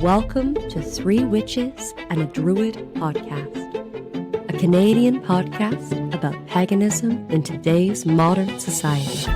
Welcome to Three Witches and a Druid podcast, a Canadian podcast about paganism in today's modern society.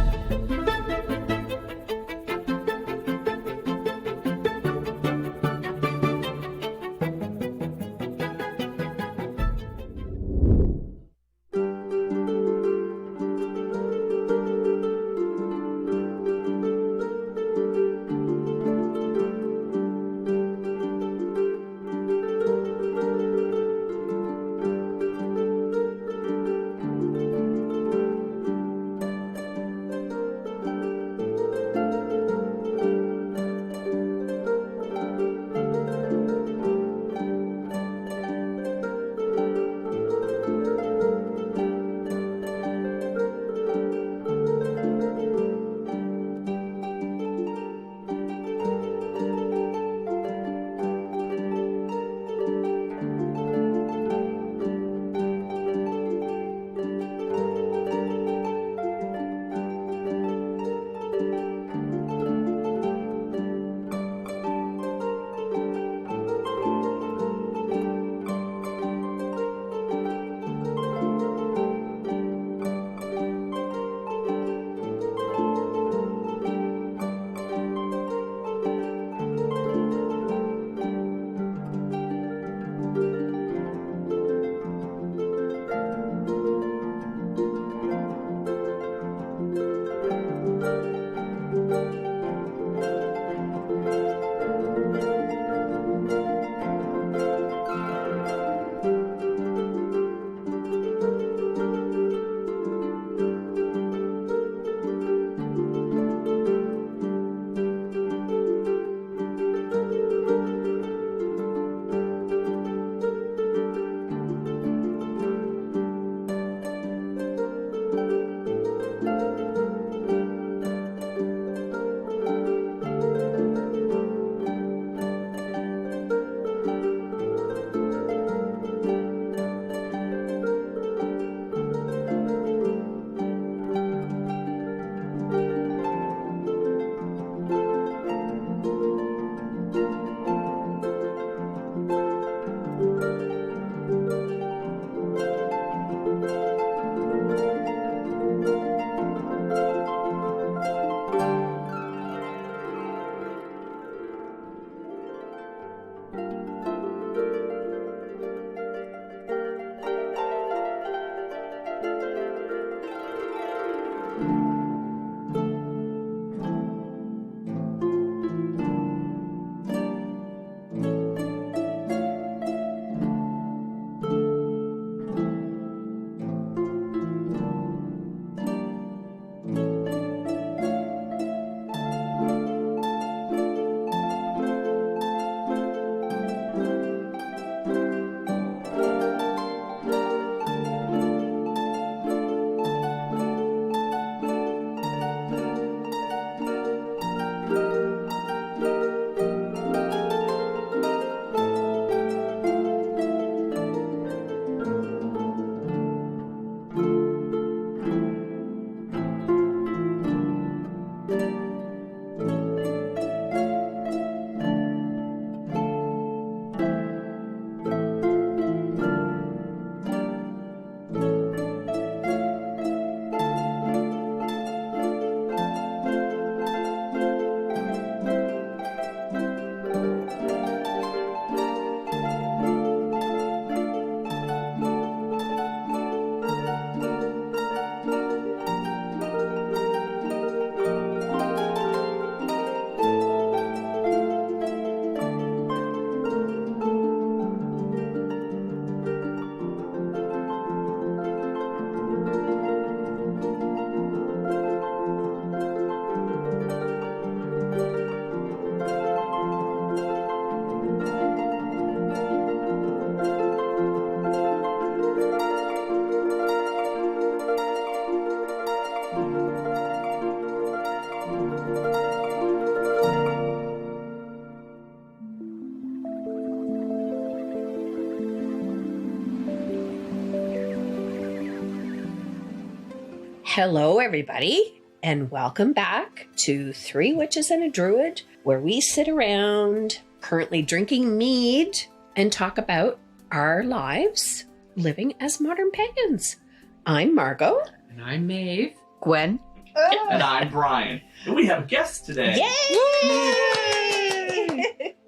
Hello, everybody, and welcome back to Three Witches and a Druid, where we sit around currently drinking mead and talk about our lives living as modern pagans. I'm Margot. And I'm Maeve. Gwen. And I'm Brian. And we have a guest today. Yay!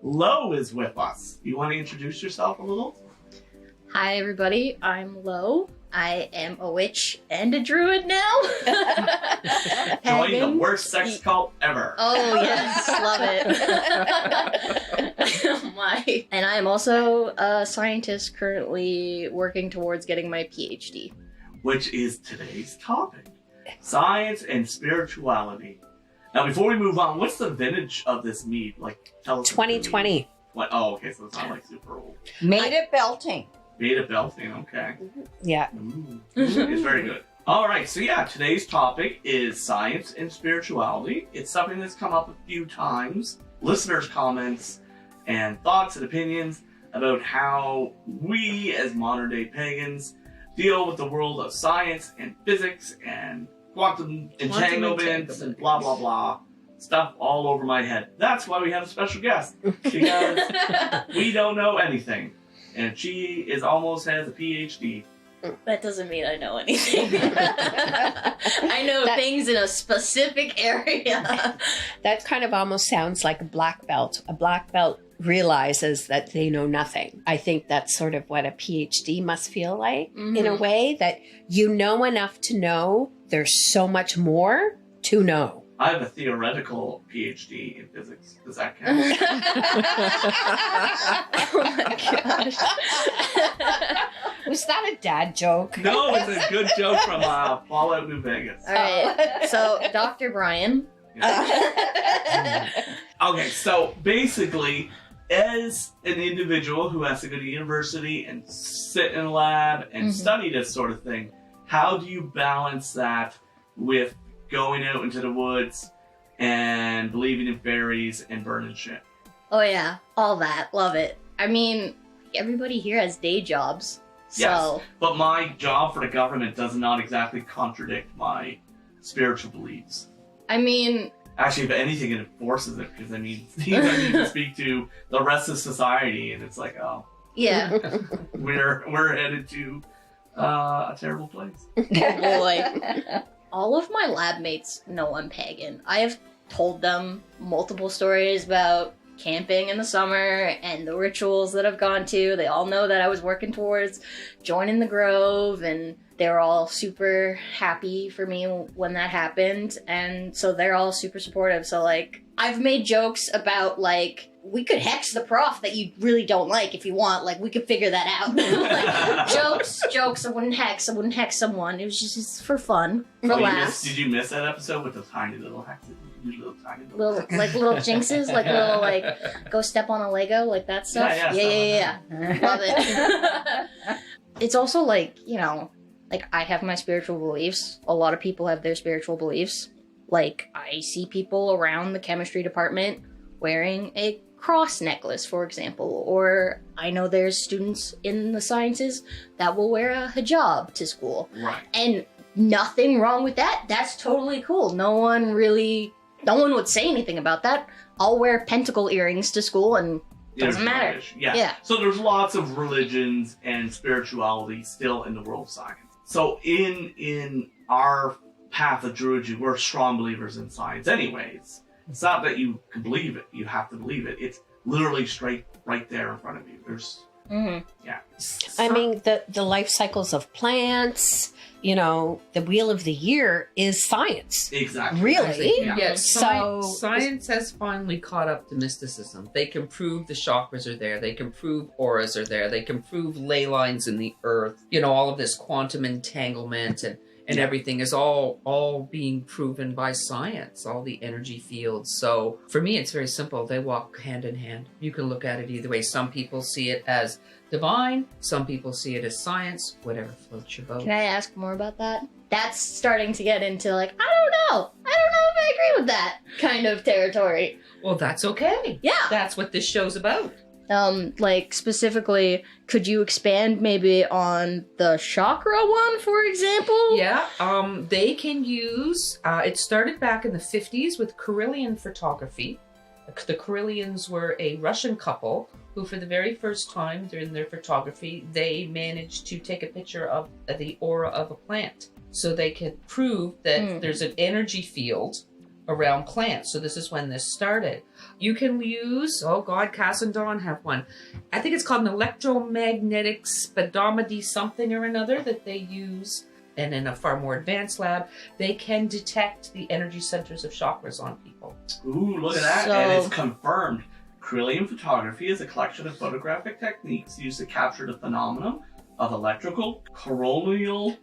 Lo is with us. You want to introduce yourself a little? Hi everybody, I'm Lo. I am a witch and a druid now. Join the worst sex cult ever. Oh yes, love it. Oh my. And I am also a scientist currently working towards getting my PhD. Which is today's topic. Science and spirituality. Now before we move on, what's the vintage of this mead? Like, tell us. 2020. What? Oh, okay, so it's not like super old. Made it belting. Made of Belting, okay. Yeah. Ooh. It's very good. All right, so yeah, today's topic is science and spirituality. It's something that's come up a few times. Listeners' comments and thoughts and opinions about how we, as modern-day pagans, deal with the world of science and physics and quantum entanglements and blah, blah, blah. Stuff all over my head. That's why we have a special guest, because we don't know anything. And she almost has a PhD. That doesn't mean I know anything. I know things in a specific area. That kind of almost sounds like a black belt. A black belt realizes that they know nothing. I think that's sort of what a PhD must feel like, in a way, that you know enough to know there's so much more to know. I have a theoretical PhD in physics. Does that count? Oh my gosh. Was that a dad joke? No, it's a good joke from Fallout New Vegas. All right, so Dr. Brian. Okay, so basically, as an individual who has to go to university and sit in a lab and study this sort of thing, how do you balance that with going out into the woods and believing in fairies and burning shit? Oh yeah, all that. Love it. I mean, everybody here has day jobs. So Yes, but my job for the government does not exactly contradict my spiritual beliefs. I mean, Actually, if anything, it enforces it, because I mean, I need to speak to the rest of society, and it's like, oh, yeah. we're headed to a terrible place. Oh boy. All of my lab mates know I'm pagan. I have told them multiple stories about camping in the summer and the rituals that I've gone to. They all know that I was working towards joining the Grove, and they were all super happy for me when that happened. And so they're all super supportive. So like, I've made jokes about like, we could hex the prof that you really don't like if you want. Like, we could figure that out. Like, jokes. I wouldn't hex someone. It was just for fun, for laughs. Did you miss that episode with the tiny little hexes? Little little jinxes, like little like go step on a Lego, like that stuff. Yeah. Love it. It's also like, you know, like I have my spiritual beliefs. A lot of people have their spiritual beliefs. Like I see people around the chemistry department wearing a cross necklace, for example, or I know there's students in the sciences that will wear a hijab to school. Right. And nothing wrong with that. That's totally cool. No one would say anything about that. I'll wear pentacle earrings to school and doesn't matter. Yeah. So there's lots of religions and spirituality still in the world of science. So in our path of Druid, we're strong believers in science anyways. It's not that you can believe it, you have to believe it. It's literally straight right there in front of you. There's yeah. I mean, the life cycles of plants, you know, the wheel of the year is science. Exactly. Really? Yeah, So- science has finally caught up to mysticism. They can prove the chakras are there. They can prove auras are there. They can prove ley lines in the earth. You know, all of this quantum entanglement and everything is all being proven by science, all the energy fields. So for me, it's very simple. They walk hand in hand. You can look at it either way. Some people see it as divine. Some people see it as science, whatever floats your boat. Can I ask more about that? That's starting to get into like, I don't know if I agree with that kind of territory. Well, that's okay. Yeah. That's what this show's about. Like specifically, could you expand maybe on the chakra one, for example? Yeah, they can use, it started back in the 50s with Carillion photography. The Carillions were a Russian couple who, for the very first time during their photography, they managed to take a picture of the aura of a plant. So they could prove that there's an energy field around plants. So this is when this started. You can use, oh God, Cass and Dawn have one. I think it's called an electromagnetic speedometer something or another that they use. And in a far more advanced lab, they can detect the energy centers of chakras on people. Ooh, look at that. And it's confirmed. Carillion photography is a collection of photographic techniques used to capture the phenomenon of electrical coronal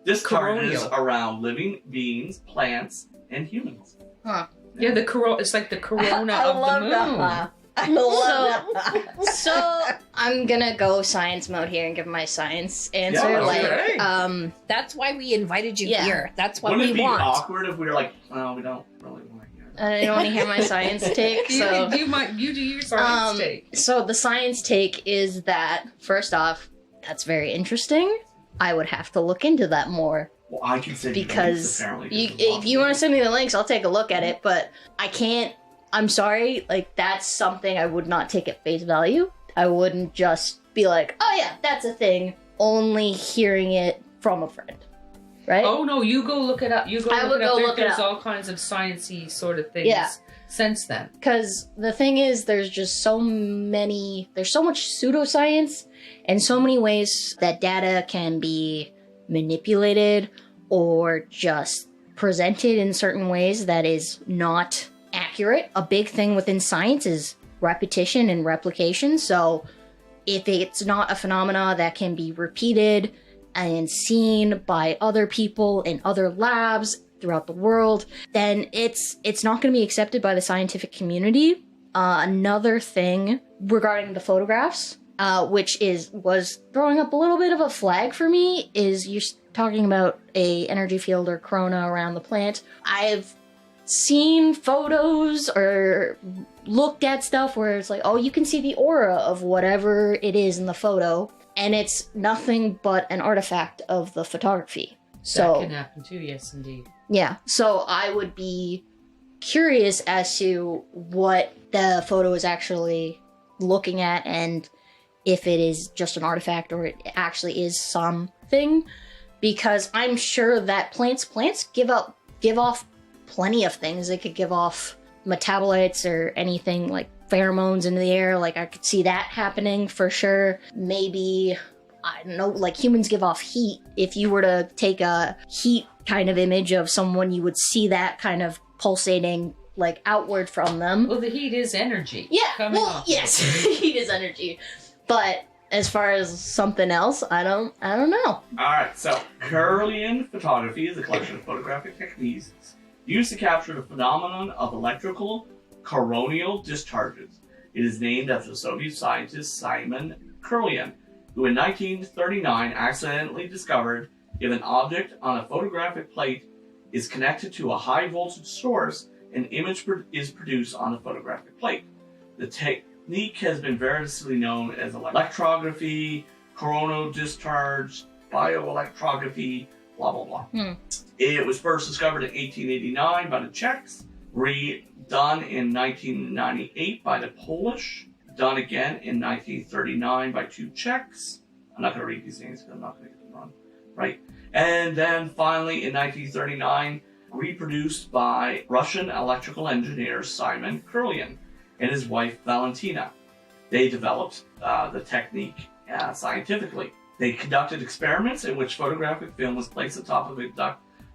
discharges around living beings, plants, and humans. Huh. Yeah, it's like the corona of the moon. I love that. So I'm gonna go science mode here and give my science answer. Yeah, That's why we invited you here. That's what Wouldn't we want. it be awkward if we were like, oh, we don't really want to hear that? I don't want to hear my science take. So You do your science take. So the science take is that, first off, that's very interesting. I would have to look into that more. Well, I can send you because links, apparently. if you want to send me the links, I'll take a look at it. But I can't. I'm sorry. Like, that's something I would not take at face value. I wouldn't just be like, oh yeah, that's a thing. Only hearing it from a friend, right? Oh no, you go look it up. You go I look would it up. go look it There's up. all kinds of sciencey sort of things since then. Because the thing is, there's just so much pseudoscience and so many ways that data can be manipulated or just presented in certain ways that is not accurate. A big thing within science is repetition and replication. So if it's not a phenomena that can be repeated and seen by other people in other labs throughout the world, then it's not going to be accepted by the scientific community. Another thing regarding the photographs, which was throwing up a little bit of a flag for me, is you're talking about a energy field or corona around the plant. I've seen photos or looked at stuff where it's like, oh, you can see the aura of whatever it is in the photo, and it's nothing but an artifact of the photography. So that can happen too, yes indeed. Yeah, so I would be curious as to what the photo is actually looking at and if it is just an artifact or it actually is something, because I'm sure that plants give off plenty of things. They could give off metabolites or anything like pheromones into the air. Like, I could see that happening for sure. Maybe, I don't know, like humans give off heat. If you were to take a heat kind of image of someone, you would see that kind of pulsating like outward from them. Well, the heat is energy. Yeah, coming well, off. yes, heat is energy. But as far as something else, I don't know. Alright, so Carillion photography is a collection of photographic techniques used to capture the phenomenon of electrical coronal discharges. It is named after the Soviet scientist Simon Carillion, who in 1939 accidentally discovered if an object on a photographic plate is connected to a high voltage source, an image is produced on the photographic plate. The technique has been variously known as electrography, coronal discharge, bioelectrography, blah blah blah. It was first discovered in 1889 by the Czechs, redone in 1998 by the Polish, done again in 1939 by two Czechs. I'm not going to read these names because I'm not going to get them wrong, right? And then finally in 1939, reproduced by Russian electrical engineer Simon Carillion and his wife Valentina. They developed the technique scientifically. They conducted experiments in which photographic film was placed atop of a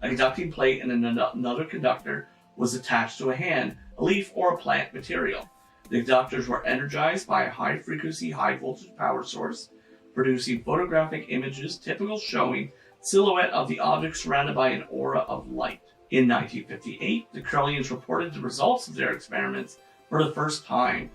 conducting plate and another conductor was attached to a hand, a leaf, or a plant material. The conductors were energized by a high-frequency, high-voltage power source, producing photographic images typical showing silhouette of the object surrounded by an aura of light. In 1958, the Carillions reported the results of their experiments for the first time.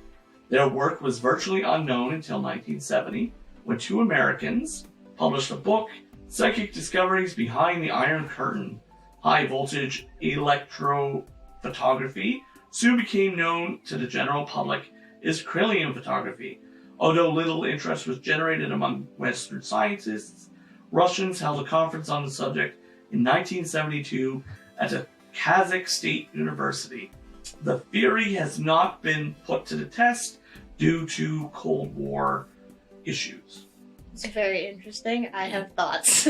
Their work was virtually unknown until 1970, when two Americans published a book, Psychic Discoveries Behind the Iron Curtain, High Voltage Electrophotography, soon became known to the general public as Carillion photography. Although little interest was generated among Western scientists, Russians held a conference on the subject in 1972 at the Kazakh State University. the theory has not been put to the test due to Cold War issues. It's very interesting. I have thoughts.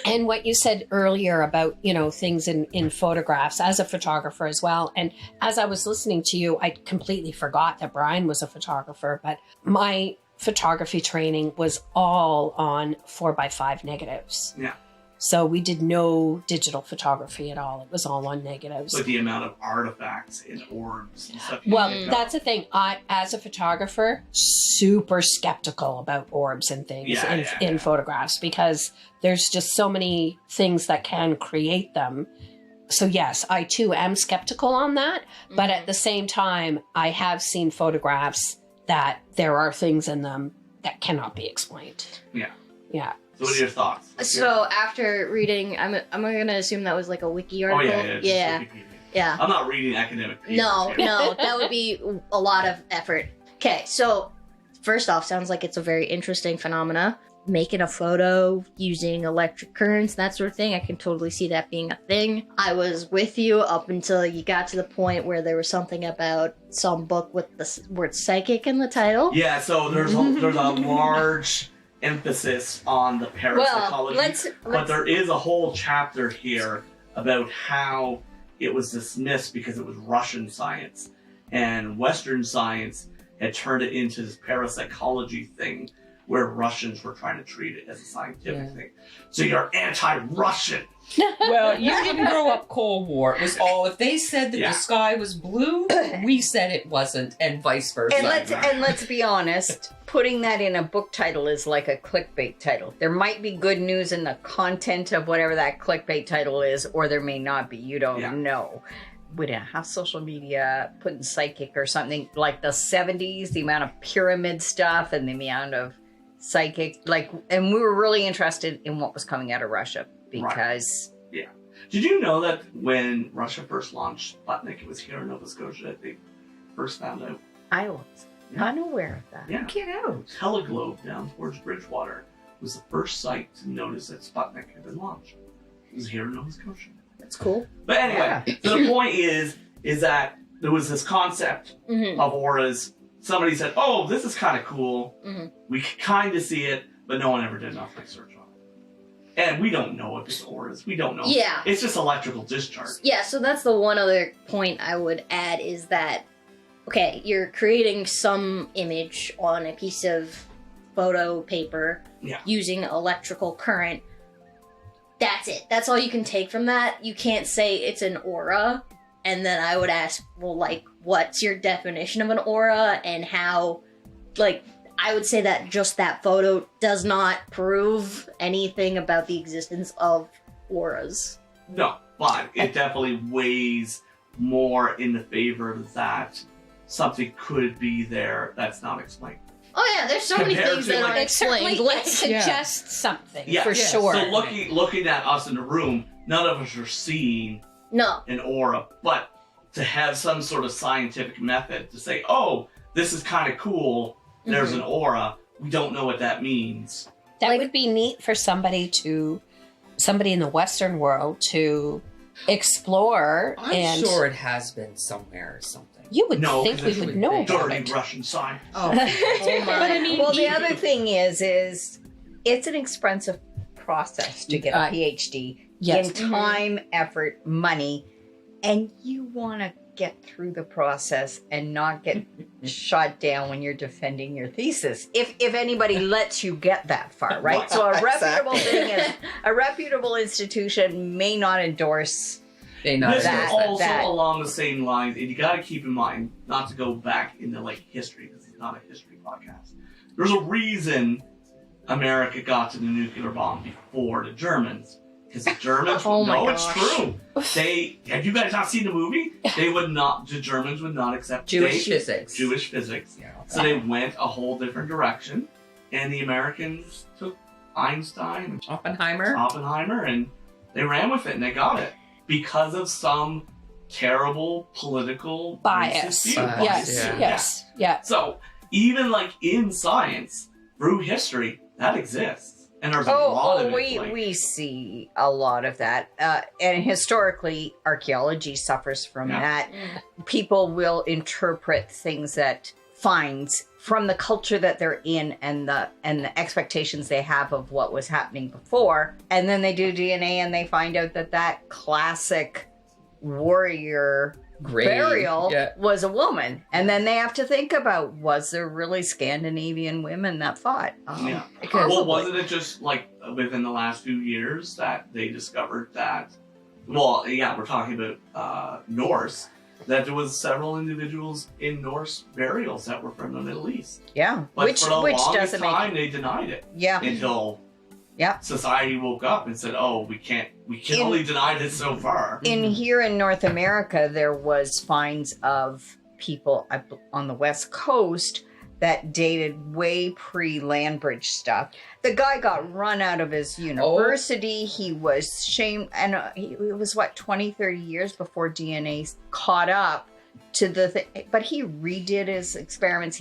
And what you said earlier about, things in photographs as a photographer as well. And as I was listening to you, I completely forgot that Brian was a photographer, but my photography training was all on 4x5 negatives. Yeah. So we did no digital photography at all. It was all on negatives. But the amount of artifacts and orbs and stuff. Well, that's the thing. I, as a photographer, super skeptical about orbs and things in photographs because there's just so many things that can create them. So yes, I too am skeptical on that. But at the same time, I have seen photographs that there are things in them that cannot be explained. Yeah. Yeah. So what are your thoughts? So after reading, I'm gonna assume that was like a wiki Oh article. yeah. Yeah. I'm not reading academic papers. No, here. that would be a lot of effort. Okay, so first off, sounds like it's a very interesting phenomena. Making a photo using electric currents, that sort of thing, I can totally see that being a thing. I was with you up until you got to the point where there was something about some book with the word psychic in the title. Yeah, so there's a large emphasis on the parapsychology, but there is a whole chapter here about how it was dismissed because it was Russian science, and Western science had turned it into this parapsychology thing where Russians were trying to treat it as a scientific thing. So you're anti-Russian. Well, you didn't grow up Cold War. It was all, if they said that the sky was blue, we said it wasn't, and vice versa. And let's be honest, putting that in a book title is like a clickbait title. There might be good news in the content of whatever that clickbait title is, or there may not be. You don't know. We didn't have social media, putting psychic or something like the 70s, the amount of pyramid stuff and the amount of psychic, and we were really interested in what was coming out of Russia because... Right. Yeah. Did you know that when Russia first launched Sputnik, it was here in Nova Scotia that they first found out? I was not aware of that. Yeah. Get out. Teleglobe down towards Bridgewater was the first site to notice that Sputnik had been launched. It was here in Nova Scotia. That's cool. But anyway, so the point is that there was this concept of auras. Somebody said, oh, this is kind of cool. We could kind of see it, but no one ever did enough research on it. And we don't know if it's auras. We don't know. Yeah. It's just electrical discharge. Yeah, so that's the one other point I would add is that, okay, you're creating some image on a piece of photo paper using electrical current. That's it. That's all you can take from that. You can't say it's an aura. And then I would ask, well, what's your definition of an aura and how, I would say that just that photo does not prove anything about the existence of auras. No, but it definitely weighs more in the favor that something could be there that's not explained. Oh yeah, there's so many Compared things to, that aren't It certainly explained. suggests something, Yeah. for sure. So looking at us in the room, none of us are seeing No. an aura, but to have some sort of scientific method to say, oh, this is kind of cool, there's an aura, we don't know what that means. That would be neat for somebody in the Western world to explore. I'm sure it has been somewhere or something. You would No, think 'cause we it's would know about Dirty it. Russian science. Oh. But I mean, Well, the other thing is it's an expensive process to get a PhD Yes. in time, effort, money, and you want to get through the process and not get shot down when you're defending your thesis. If anybody lets you get that far, right? So a reputable thing is a reputable institution may not endorse. This that- is also that- along the same lines, and you got to keep in mind not to go back into history because it's not a history podcast. There's a reason America got to the nuclear bomb before the Germans, because the Germans. Oh my no, it's gosh. true. Have you guys not seen the movie? The Germans would not accept Jewish physics. Jewish physics. Yeah. So they went a whole different direction, and the Americans took Einstein, Oppenheimer, and they ran with it, and they got it because of some terrible political Bias. racist view. Yes. So even in science, through history, that exists. And there's a lot of it. We see a lot of that. And historically, archaeology suffers from that. People will interpret things that finds from the culture that they're in and the expectations they have of what was happening before. And then they do DNA and they find out that classic warrior burial was a woman. And then they have to think about, was there really Scandinavian women that fought? Well, wasn't it just like within the last few years that they discovered that, we're talking about Norse, that there was several individuals in Norse burials that were from the Middle East. Yeah. But for the longest time, they denied it. Yeah. Until society woke up and said, oh, we can only deny this so far. Here in North America, there was finds of people on the West Coast that dated way pre-Landbridge stuff. The guy got run out of his university. He was shamed. And it was, 20, 30 years before DNA caught up to the thing. But he redid his experiments.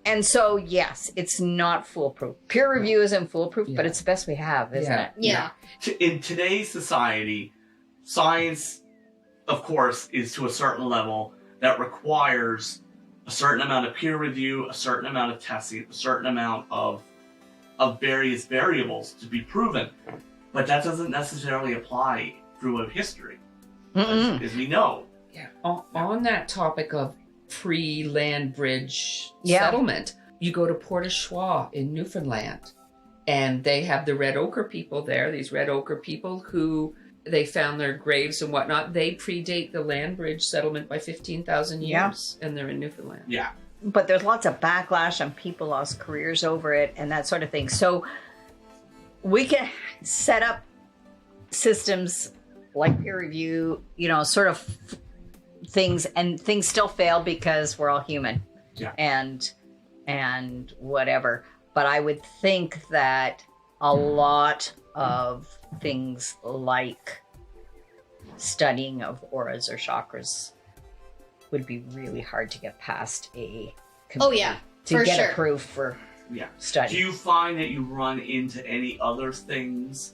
And so, yes, it's not foolproof. Peer review isn't foolproof, but it's the best we have, isn't it? Yeah. In today's society, science, of course, is to a certain level that requires a certain amount of peer review, a certain amount of testing, a certain amount of various variables to be proven. But that doesn't necessarily apply throughout history, as we know. Yeah. On that topic of pre-land bridge settlement, you go to Port au Choix in Newfoundland, and they have the red ochre people there, these red ochre people who they found their graves and whatnot. They predate the land bridge settlement by 15,000 years, and they're in Newfoundland. Yeah. But there's lots of backlash and people lost careers over it and that sort of thing. So we can set up systems like peer review, sort of things, and things still fail because we're all human. Yeah. And whatever. But I would think that a lot of things like studying of auras or chakras would be really hard to get past a computer to get approved for study. Do you find that you run into any other things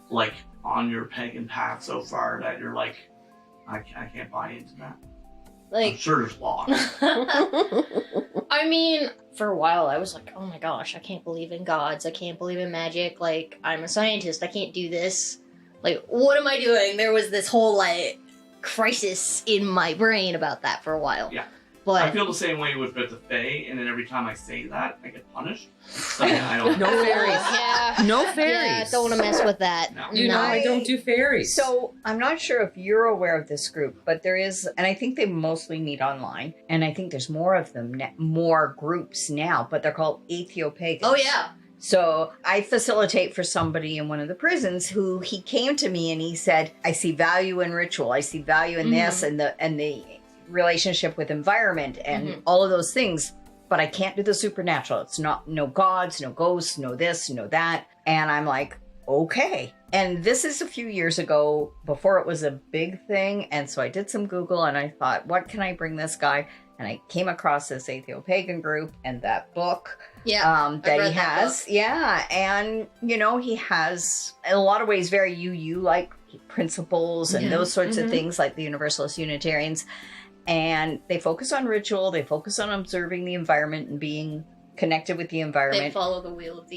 like on your pagan path so far that you're like, I can't buy into that? I'm sure there's lots. I mean, for a while I was like, oh my gosh, I can't believe in gods. I can't believe in magic. Like, I'm a scientist. I can't do this. Like, what am I doing? There was this whole, crisis in my brain about that for a while. Yeah. But I feel the same way with the Fae, and then every time I say that, I get punished. So I don't. No fairies. Yeah. No fairies. Yeah, don't want to mess with that. No. I don't do fairies. So I'm not sure if you're aware of this group, but there is, and I think they mostly meet online, and I think there's more of them, more groups now, but they're called Atheopagans. Oh, yeah. So I facilitate for somebody in one of the prisons who he came to me and he said, I see value in ritual. I see value in this and the relationship with environment and all of those things, but I can't do the supernatural. It's no gods, no ghosts, no this, no that. And I'm like, okay. And this is a few years ago before it was a big thing. And so I did some Google and I thought, what can I bring this guy? And I came across this Atheopagan group and that book that he has. Yeah. And, he has, in a lot of ways, very UU-like principles and those sorts of things, like the Universalist Unitarians. And they focus on ritual. They focus on observing the environment and being connected with the environment. They follow the wheel of the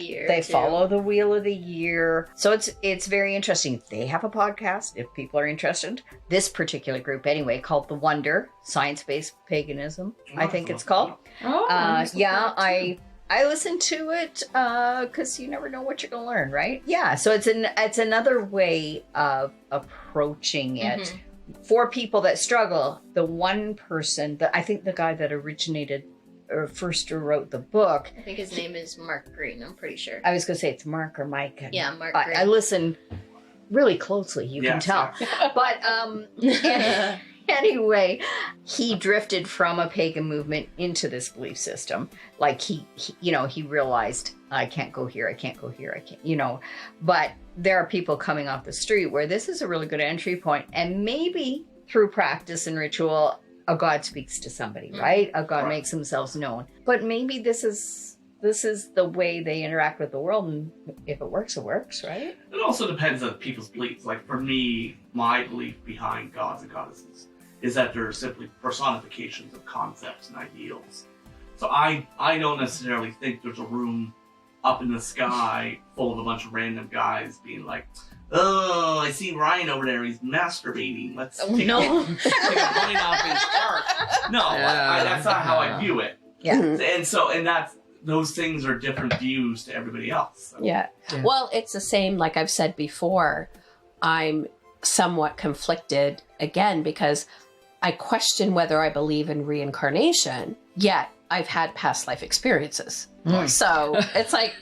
year. So it's very interesting. They have a podcast if people are interested. This particular group anyway, called The Wonder, Science-Based Paganism, I think it's called. I listen to it because you never know what you're going to learn, right? Yeah, so it's another way of approaching it. For people that struggle. The one person, I think the guy that originated or first wrote the book. I think his name is Mark Green, I'm pretty sure. I was going to say it's Mark or Mike. Yeah, Mark Green. I listen really closely, you can tell. But anyway, he drifted from a pagan movement into this belief system. Like he realized, I can't go here, I can't go here, I can't, but there are people coming off the street where this is a really good entry point. And maybe through practice and ritual, a god speaks to somebody, right? A god makes themselves known. But maybe this is this is the way they interact with the world, and if it works, right? It also depends on people's beliefs. Like for me, my belief behind gods and goddesses is that they're simply personifications of concepts and ideals. So I don't necessarily think there's a room up in the sky full of a bunch of random guys being like, oh, I see Ryan over there, he's masturbating. Let's take a point off his chart. No, that's not how I view it. Yeah. And that's, those things are different views to everybody else. So. Yeah. Well, it's the same, like I've said before, I'm somewhat conflicted again because I question whether I believe in reincarnation, yet I've had past life experiences. So it's like,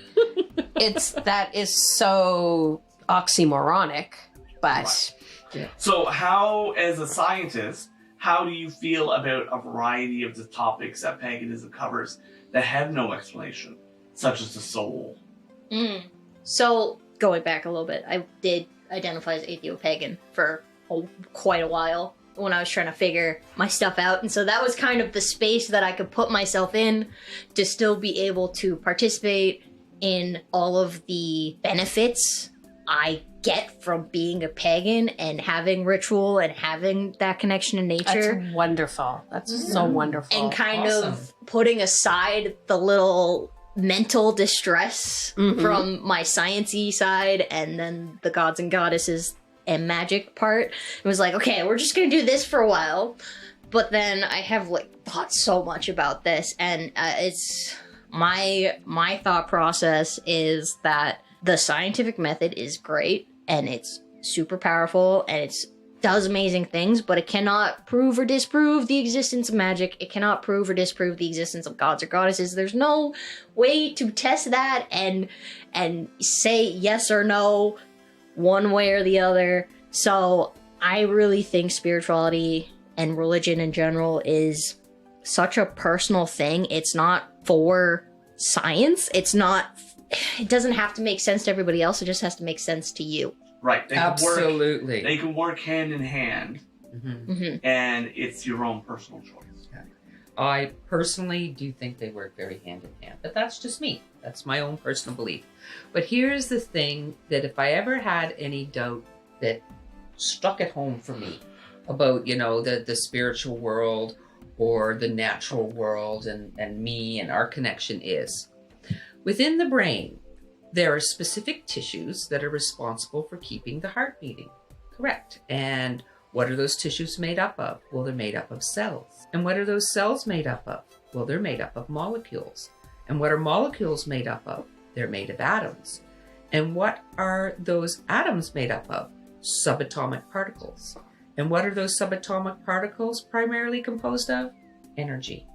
that is so oxymoronic, but. Right. So how, as a scientist, how do you feel about a variety of the topics that paganism covers that have no explanation, such as the soul? So, going back a little bit, I did identify as atheo-pagan for quite a while when I was trying to figure my stuff out. And so that was kind of the space that I could put myself in to still be able to participate in all of the benefits I get from being a pagan and having ritual and having that connection to nature. That's wonderful. That's so wonderful. And kind of putting aside the little mental distress from my sciencey side and then the gods and goddesses and magic part. It was like, okay, we're just gonna do this for a while. But then I have like thought so much about this, and it's my thought process is that the scientific method is great and it's super powerful and it does amazing things, but it cannot prove or disprove the existence of magic. It cannot prove or disprove the existence of gods or goddesses. There's no way to test that and say yes or no one way or the other. So I really think spirituality and religion in general is such a personal thing. It's not for science. It doesn't have to make sense to everybody else. It just has to make sense to you. Right. Absolutely. They can work hand in hand, and it's your own personal choice. I personally do think they work very hand in hand, but that's just me. That's my own personal belief. But here's the thing, that if I ever had any doubt that struck at home for me about, the spiritual world or the natural world and me and our connection is, within the brain, there are specific tissues that are responsible for keeping the heart beating. Correct. And what are those tissues made up of? Well, they're made up of cells. And what are those cells made up of? Well, they're made up of molecules. And what are molecules made up of? They're made of atoms. And what are those atoms made up of? Subatomic particles. And what are those subatomic particles primarily composed of? Energy.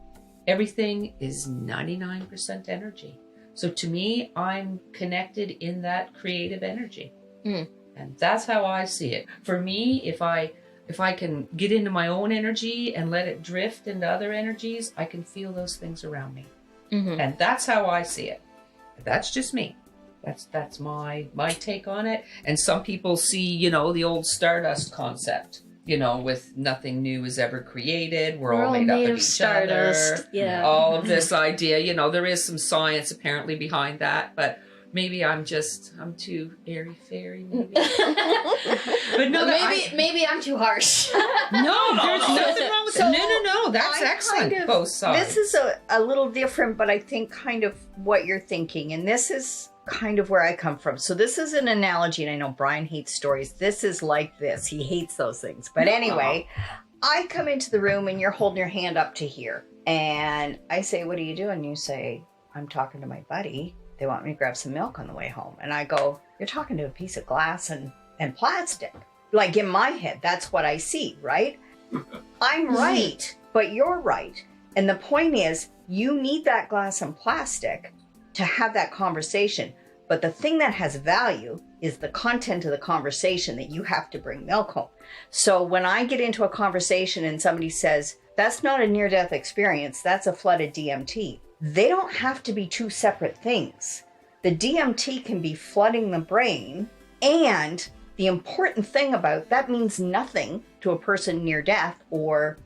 Everything is 99% energy. So to me, I'm connected in that creative energy. And that's how I see it. For me, if I can get into my own energy and let it drift into other energies, I can feel those things around me. And that's how I see it. That's just me. That's my take on it. And some people see, the old Stardust concept, with nothing new is ever created. We're all made up of each Stardust. other. Yeah. All of this idea, there is some science apparently behind that, but maybe I'm too airy-fairy, maybe. But no, maybe I'm too harsh. No, there's nothing wrong with that. No, that's excellent. Both sides. This is a little different, but I think kind of what you're thinking, and this is kind of where I come from. So this is an analogy, and I know Brian hates stories. This is like this. He hates those things. But anyway, I come into the room and you're holding your hand up to here. And I say, what are you doing? You say, I'm talking to my buddy. They want me to grab some milk on the way home. And I go, you're talking to a piece of glass and plastic. Like in my head, that's what I see, right? I'm right, but you're right. And the point is, you need that glass and plastic to have that conversation. But the thing that has value is the content of the conversation that you have to bring milk home. So when I get into a conversation and somebody says, that's not a near-death experience, that's a flooded DMT. They don't have to be two separate things. The DMT can be flooding the brain, and the important thing about that means nothing to a person near death or,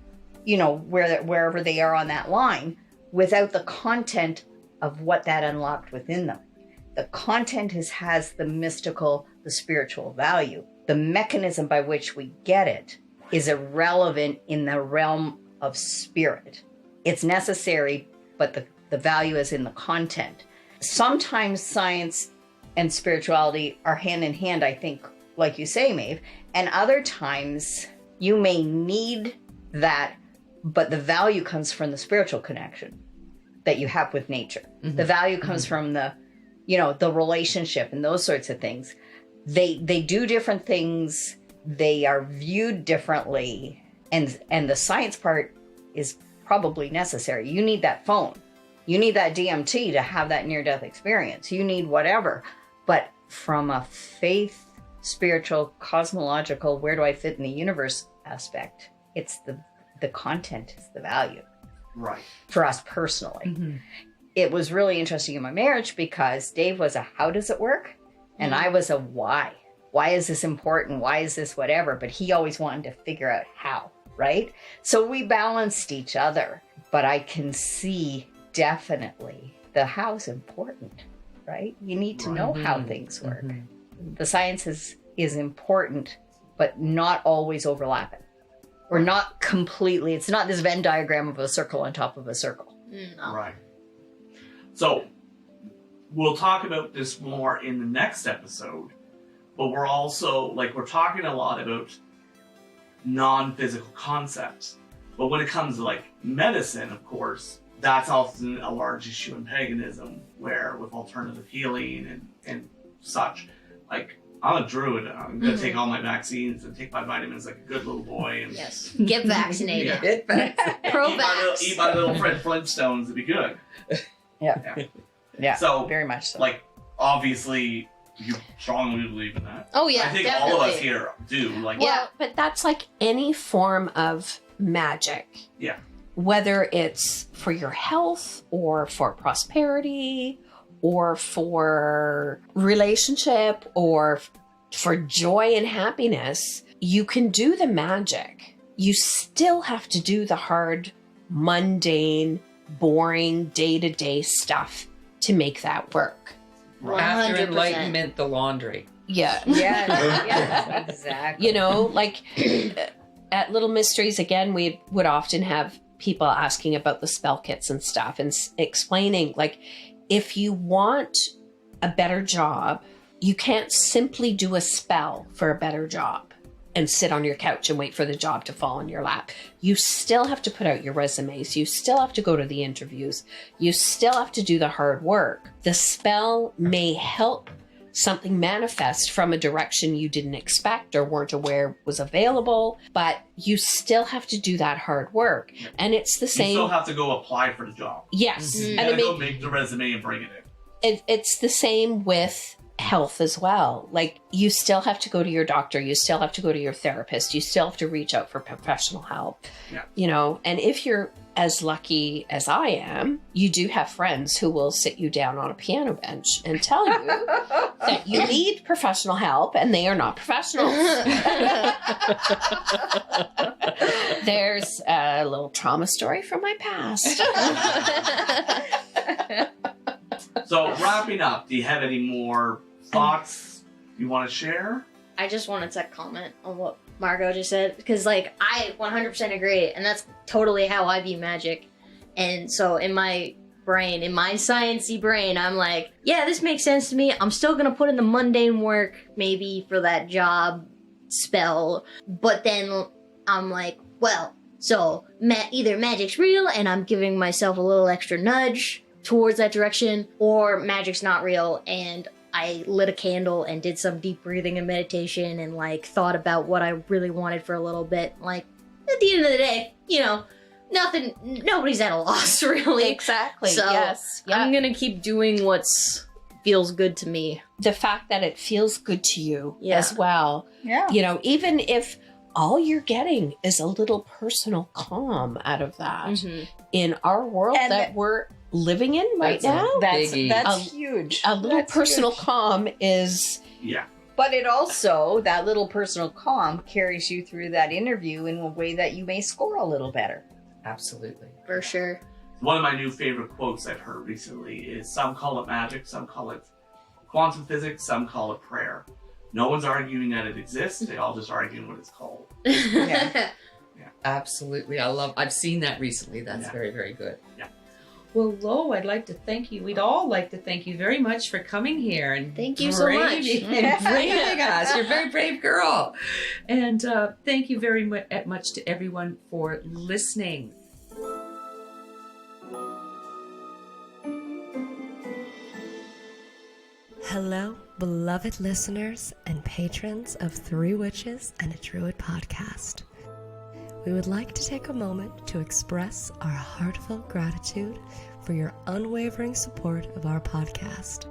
wherever they are on that line without the content of what that unlocked within them. The content has the mystical, the spiritual value. The mechanism by which we get it is irrelevant in the realm of spirit. It's necessary, but the value is in the content. Sometimes science and spirituality are hand in hand, I think, like you say, Maeve, and other times you may need that, but the value comes from the spiritual connection that you have with nature. Mm-hmm. The value comes from the relationship and those sorts of things. They do different things. They are viewed differently, and the science part is probably necessary. You need that phone. You need that DMT to have that near-death experience. You need whatever. But from a faith, spiritual, cosmological, where do I fit in the universe aspect, it's the content is the value. Right. For us personally. Mm-hmm. It was really interesting in my marriage because Dave was a how does it work? And I was a why. Why is this important? Why is this whatever? But he always wanted to figure out how, right? So we balanced each other. But I can see definitely the how's important, right? You need to know how things work. Mm-hmm. The science is important, but not always overlapping. Or not completely. It's not this Venn diagram of a circle on top of a circle. No. Right. So, we'll talk about this more in the next episode, but we're also, we're talking a lot about non-physical concepts. But when it comes to, medicine, of course, that's often a large issue in paganism, where with alternative healing and such, I'm a druid. I'm going to take all my vaccines and take my vitamins like a good little boy. And Yes. Get vaccinated. Eat Pro-vax. eat my little Fred Flintstones. It'd be good. Yeah. So, very much so. Obviously, you strongly believe in that. Oh, yeah, I think definitely. all of us here do. Well, but that's like any form of magic. Yeah. Whether it's for your health or for prosperity or for relationship or for joy and happiness, you can do the magic. You still have to do the hard, mundane, boring, day-to-day stuff to make that work. After 100%. enlightenment, the laundry. Yeah. Yeah, exactly. At Little Mysteries, again, we would often have people asking about the spell kits and stuff and explaining, if you want a better job, you can't simply do a spell for a better job and sit on your couch and wait for the job to fall in your lap. You still have to put out your resumes. You still have to go to the interviews. You still have to do the hard work. The spell may help something manifest from a direction you didn't expect or weren't aware was available, but you still have to do that hard work. And it's the same. You still have to go apply for the job. Yes. You And gotta go make the resume and bring it in. it's the same with health as well. You still have to go to your doctor. You still have to go to your therapist. You still have to reach out for professional help. Yeah. And if you're as lucky as I am, you do have friends who will sit you down on a piano bench and tell you that you need professional help and they are not professionals. There's a little trauma story from my past. So, wrapping up, do you have any more thoughts you want to share? I just wanted to comment on what Margot just said, because I 100% agree, and that's totally how I view magic. And so in my brain, in my sciencey brain, I'm like, yeah, this makes sense to me. I'm still gonna put in the mundane work, maybe for that job spell, but then I'm like, well, so either magic's real and I'm giving myself a little extra nudge towards that direction, or magic's not real and I lit a candle and did some deep breathing and meditation and thought about what I really wanted for a little bit. At the end of the day, nobody's at a loss really. Exactly. So yes. Yeah. I'm gonna keep doing what's feels good to me. The fact that it feels good to you Yeah. as well. Yeah. Even if all you're getting is a little personal calm out of that Mm-hmm. in our world And that we're living in right That's a now. biggie. That's huge. A little That's personal huge. calm is Yeah. But it also, that little personal calm carries you through that interview in a way that you may score a little better. Absolutely. For sure. One of my new favorite quotes I've heard recently is, some call it magic, some call it quantum physics, some call it prayer. No one's arguing that it exists, they all just arguing what it's called. Yeah. Absolutely. I've seen that recently. That's Yeah. very, very good. Yeah. Well, Lo, I'd like to thank you. We'd all like to thank you very much for coming here and Thank you so much. and braving us. You're a very brave girl. And thank you very much to everyone for listening. Hello, beloved listeners and patrons of Three Witches and a Druid podcast. We would like to take a moment to express our heartfelt gratitude for your unwavering support of our podcast.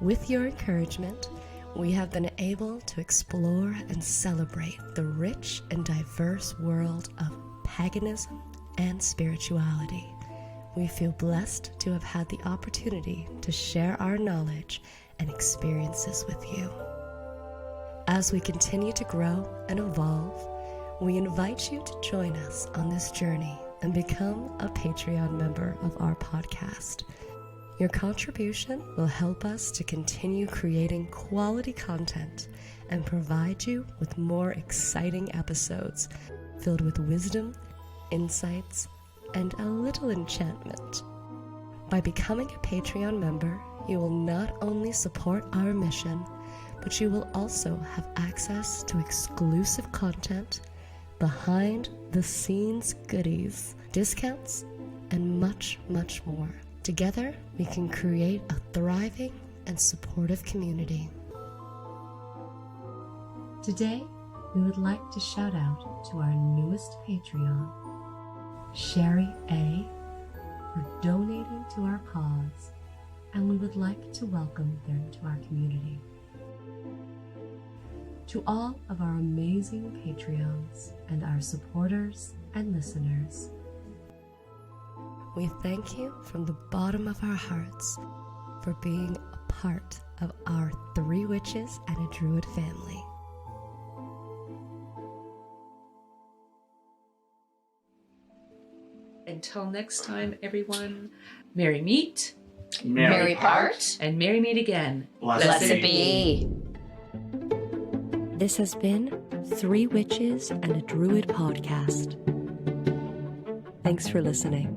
With your encouragement, we have been able to explore and celebrate the rich and diverse world of paganism and spirituality. We feel blessed to have had the opportunity to share our knowledge and experiences with you. As we continue to grow and evolve, we invite you to join us on this journey and become a Patreon member of our podcast. Your contribution will help us to continue creating quality content and provide you with more exciting episodes filled with wisdom, insights, and a little enchantment. By becoming a Patreon member, you will not only support our mission, but you will also have access to exclusive content, behind-the-scenes goodies, discounts, and much, much more. Together, we can create a thriving and supportive community. Today, we would like to shout out to our newest Patreon, Sherry A., for donating to our cause, and we would like to welcome them to our community. To all of our amazing Patreons and our supporters and listeners, we thank you from the bottom of our hearts for being a part of our Three Witches and a Druid family. Until next time, everyone, merry meet Mary part. and merry meet again. Blessed be. This has been Three Witches and a Druid podcast. Thanks for listening.